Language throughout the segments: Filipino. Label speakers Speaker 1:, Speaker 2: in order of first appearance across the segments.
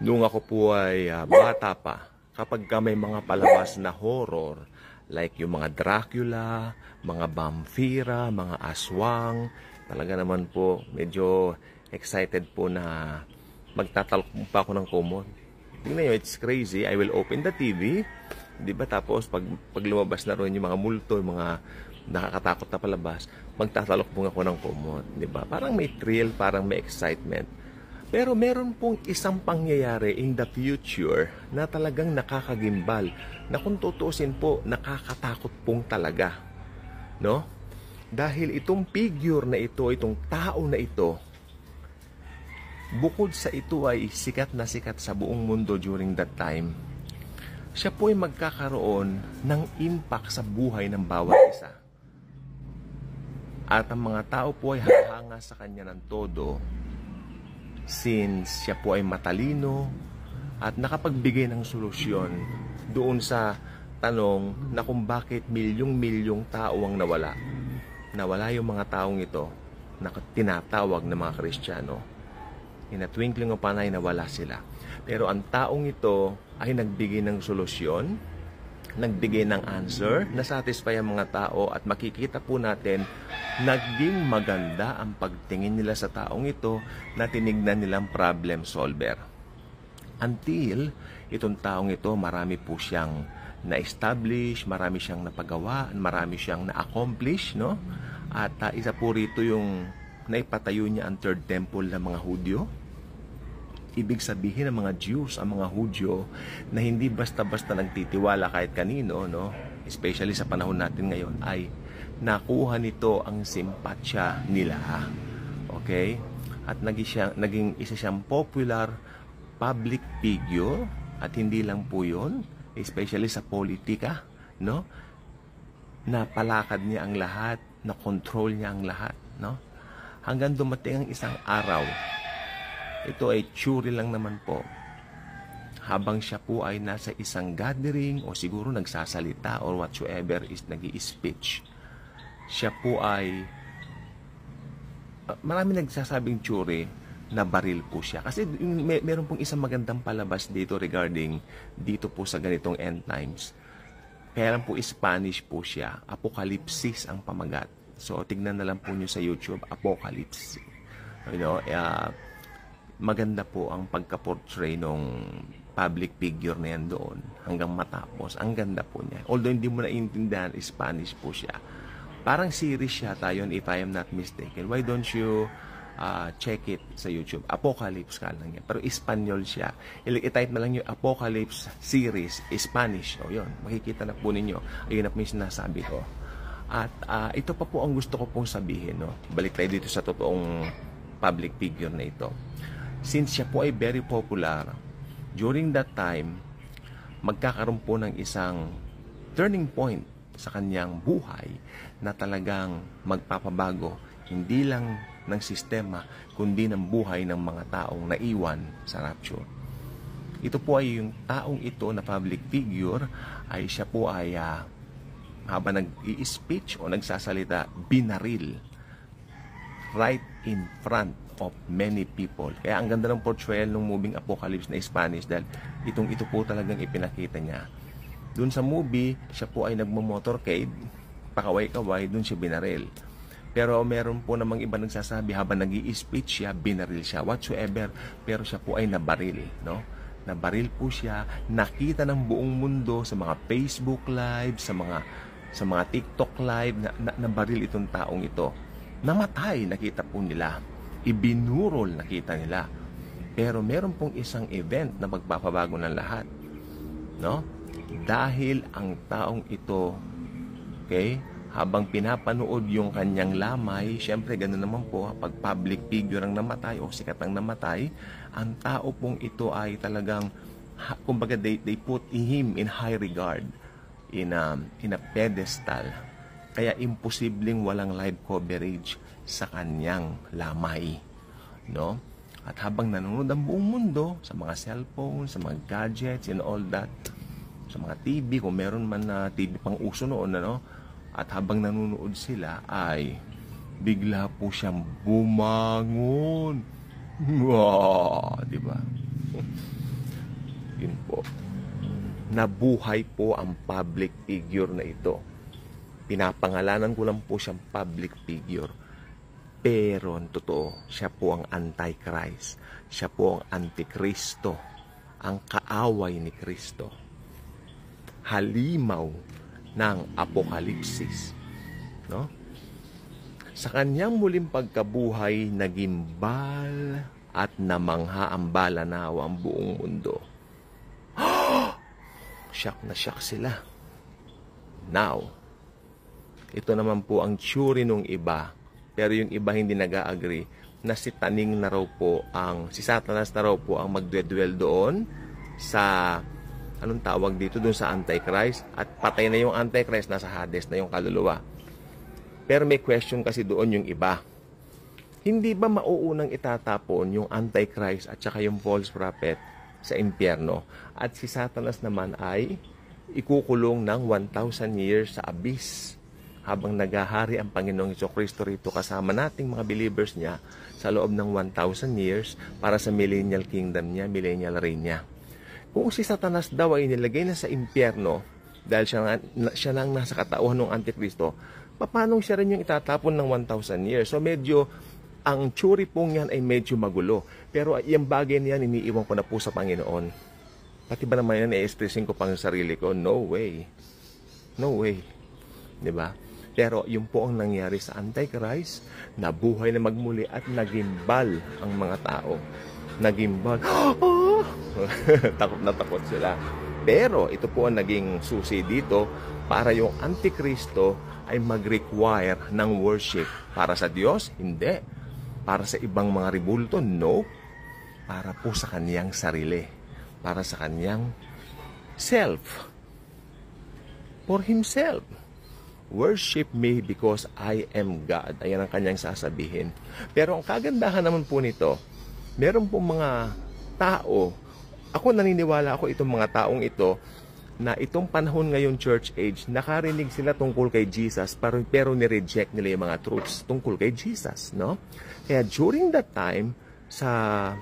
Speaker 1: Nung ako po ay bata pa, kapag ka may mga palabas na horror, like yung mga Dracula, mga vampira, mga aswang, talaga naman po, medyo excited po na magtatalok pa ako ng kumot. Tingnan nyo, it's crazy. I will open the TV, di ba? Tapos, pag lumabas na rin yung mga multo, yung mga nakakatakot na palabas, magtatalok po ako ng kumot, di ba? Parang may thrill, parang may excitement. Pero meron pong isang pangyayari in the future na talagang nakakagimbal, na kung tutusin po, nakakatakot pong talaga. No? Dahil itong figure na ito, itong tao na ito, bukod sa ito ay sikat na sikat sa buong mundo during that time, siya po ay magkakaroon ng impact sa buhay ng bawat isa. At ang mga tao po ay hahanga sa kanya ng todo, since siya po ay matalino at nakapagbigay ng solusyon doon sa tanong na kung bakit milyong-milyong tao ang nawala. Nawala yung mga taong ito na tinatawag na mga Kristiyano. In a twinkling of an eye, nawala sila. Pero ang taong ito ay nagbigay ng solusyon, nagbigay ng answer, na-satisfy ang mga tao, at makikita po natin naging maganda ang pagtingin nila sa taong ito na tinignan nilang problem solver. Until itong taong ito, marami po siyang na-establish, marami siyang napagawa, marami siyang na-accomplish, no? At isa po rito yung naipatayo niya ang third temple ng mga Hudyo. Ibig sabihin ng mga Jews, ang mga Hudyo, na hindi basta-basta nagtitiwala kahit kanino, no? Especially sa panahon natin ngayon, ay nakuha nito ang simpatsya nila. Okay? At naging isa siyang popular public figure, at hindi lang po yun, especially sa politika, no? Napalakad niya ang lahat, na control niya ang lahat, no? Hanggang dumating ang isang araw, ito ay theory lang naman po, habang siya po ay nasa isang gathering o siguro nagsasalita or whatsoever is nag-i-speech, siya po ay marami nagsasabing theory na baril po siya. Kasi meron pong isang magandang palabas dito regarding dito po sa ganitong end times. Kaya lang po Spanish po siya. Apokalipsis ang pamagat. So tignan na lang po nyo sa YouTube, Apocalypse. You know, maganda po ang pagka-portray nung public figure na yan doon hanggang matapos. Ang ganda po niya. Although hindi mo naiintindihan, Spanish po siya. Parang series siya tayo, if I am not mistaken. Why don't you check it sa YouTube? Apocalypse ka lang yan. Pero Espanyol siya. I-type na lang yung Apocalypse series, Spanish. O yun, makikita na po ninyo. Ayun na po yung sinasabi ko. At ito pa po ang gusto ko pong sabihin. No? Balik tayo dito sa totoong public figure na ito. Since siya po ay very popular, during that time, magkakaroon po ng isang turning point sa kanyang buhay na talagang magpapabago, hindi lang ng sistema, kundi ng buhay ng mga taong naiwan sa rapture. Ito po ay yung taong ito na public figure, ay siya po ay habang nag-i-speech o nagsasalita, binaril right in front of many people. Kaya ang ganda ng portrayal ng moving Apocalypse na Spanish, dahil ito po talagang ipinakita niya. Doon sa movie, siya po ay nagmo-motorcade, pakaway-kaway, doon siya binaril. Pero meron po namang iba nagsasabi, habang nag-i-speech siya, binaril siya, whatsoever, pero siya po ay nabaril, no? Nabaril po siya, nakita ng buong mundo sa mga Facebook live, sa mga TikTok live, nabaril itong taong ito. Namatay, nakita po nila. Ibinurol, nakita nila. Pero meron pong isang event na magpapabago ng lahat, no? Dahil ang taong ito, okay, habang pinapanood yung kanyang lamay, syempre ganoon naman po, pag public figure ang namatay o sikat ang namatay, ang tao pong ito ay talagang, kumbaga they put him in high regard, in a pedestal. Kaya imposibleng walang live coverage sa kanyang lamay, no? At habang nanonood ang buong mundo sa mga cellphone, sa mga gadgets and all that, sa mga TV, kung meron man na TV pang uso noon, ano, at habang nanonood sila ay bigla po siyang bumangon. Wow, di ba? nabuhay po ang public figure na ito. Pinapangalanan ko lang po siyang public figure. Pero ang totoo, siya po ang Antichrist. Siya po ang Antikristo. Ang kaaway ni Kristo. Halimaw ng Apokalipsis. No? Sa kanyang muling pagkabuhay, nagimbal at namangha ang balanaw ang buong mundo. Shock na shock sila. Now, ito naman po ang tsuri nung iba. Pero yung iba hindi nag-agree na si Taning na raw po si Satanas na raw po ang magdwedwell doon sa, anong tawag dito, doon sa Antichrist. At patay na yung Antichrist, nasa Hades na yung kaluluwa. Pero may question kasi doon yung iba. Hindi ba mauunang itatapon yung Antichrist at saka yung false prophet sa impyerno? At si Satanas naman ay ikukulong ng 1,000 years sa abyss habang naghahari ang Panginoong Jesucristo rito kasama nating mga believers niya sa loob ng 1,000 years para sa millennial kingdom niya, millennial reign niya. Kung si Satanas daw ay nilagay na sa impyerno dahil siya lang nasa katauhan ng Antikristo, paano siya rin yung itatapon ng 1,000 years? So medyo ang tsuri pong yan ay medyo magulo. Pero yung bagay niyan, iniiwan ko na po sa Panginoon. Pati ba naman yan, i-expressin ko pang sarili ko? No way. No way. Diba? Pero yung po ang nangyari sa Antichrist, nabuhay na magmuli at nagimbal ang mga tao. Nagimbal. Takot na takot sila. Pero ito po ang naging susi dito para yung Antikristo ay mag-require ng worship. Para sa Diyos? Hindi. Para sa ibang mga ribulto? No. Para po sa kaniyang sarili. Para sa kaniyang self. For himself. Worship me because I am God. Ayan ang kanyang sasabihin. Pero ang kagandahan naman po nito, meron po mga tao, ako naniniwala ako itong mga taong ito, na itong panahon ngayon church age, nakarinig sila tungkol kay Jesus, pero nireject nila yung mga truths tungkol kay Jesus. No? Kaya during that time, sa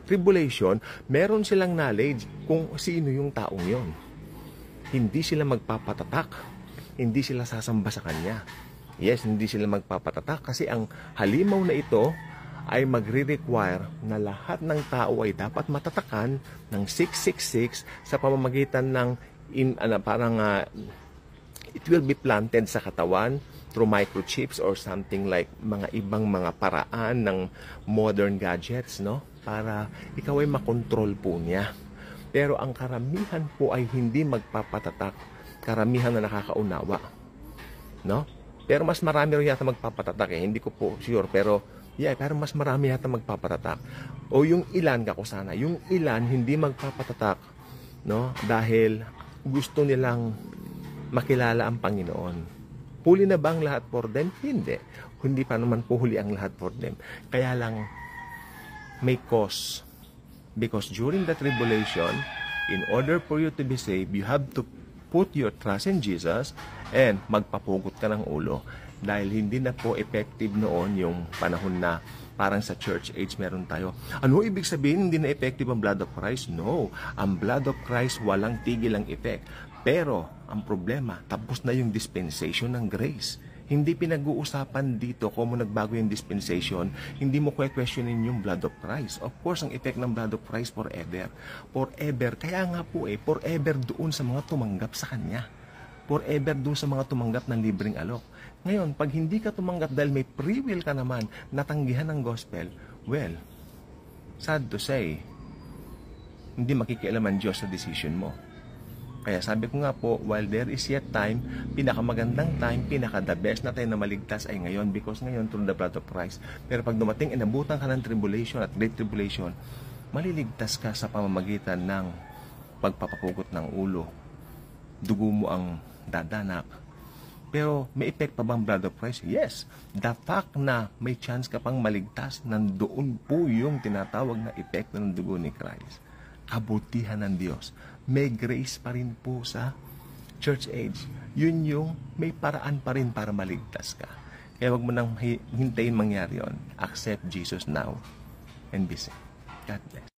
Speaker 1: tribulation, meron silang knowledge kung sino yung taong yon. Hindi sila magpapatatak. Hindi sila sasamba sa kanya. Yes, hindi sila magpapatatak kasi ang halimaw na ito ay magre-require na lahat ng tao ay dapat matatakan ng 666 sa pamamagitan ng it will be planted sa katawan through microchips or something like mga ibang mga paraan ng modern gadgets, no? Para ikaw ay makontrol po niya. Pero ang karamihan po ay hindi magpapatatak. Karamihan na nakakaunawa. No? Pero mas marami rin yata magpapatatak eh. Hindi ko po sure. Pero mas marami yata magpapatatak. O yung ilan, kakusana, yung ilan hindi magpapatatak. No? Dahil gusto nilang makilala ang Panginoon. Huli na ba ang lahat for them? Hindi. Hindi pa naman po huli ang lahat for them. Kaya lang may cause. Because during the tribulation, in order for you to be saved, you have to put your trust in Jesus and magpapugot ka ng ulo. Dahil hindi na po effective noon yung panahon na parang sa church age meron tayo. Ano ibig sabihin hindi na effective ang blood of Christ? No. Ang blood of Christ walang tigil ang effect. Pero ang problema, tapos na yung dispensation ng grace. Hindi pinag-uusapan dito kung nagbago yung dispensation, hindi mo questionin yung blood of Christ. Of course, ang effect ng blood of Christ forever. Forever. Kaya nga po forever doon sa mga tumanggap sa Kanya. Forever doon sa mga tumanggap ng libreng alok. Ngayon, pag hindi ka tumanggap dahil may free will ka naman, natanggihan ng gospel, well, sad to say, hindi makikialam ang Diyos sa decision mo. Kaya sabi ko nga po, while there is yet time, pinakamagandang time, pinaka-the best na tayo na maligtas ay ngayon because ngayon through the blood of Christ. Pero pag dumating, inabutan ka ng tribulation at great tribulation, maliligtas ka sa pamamagitan ng pagpapapugot ng ulo. Dugo mo ang dadanak. Pero may effect pa bang blood of Christ? Yes. The fact na may chance ka pang maligtas, nandoon po yung tinatawag na epekto ng dugo ni Christ. Kabutihan ng Diyos. May grace pa rin po sa church age. Yun yung may paraan pa rin para maligtas ka. Kaya wag mo nang hintayin mangyari yun. Accept Jesus now and be saved. God bless.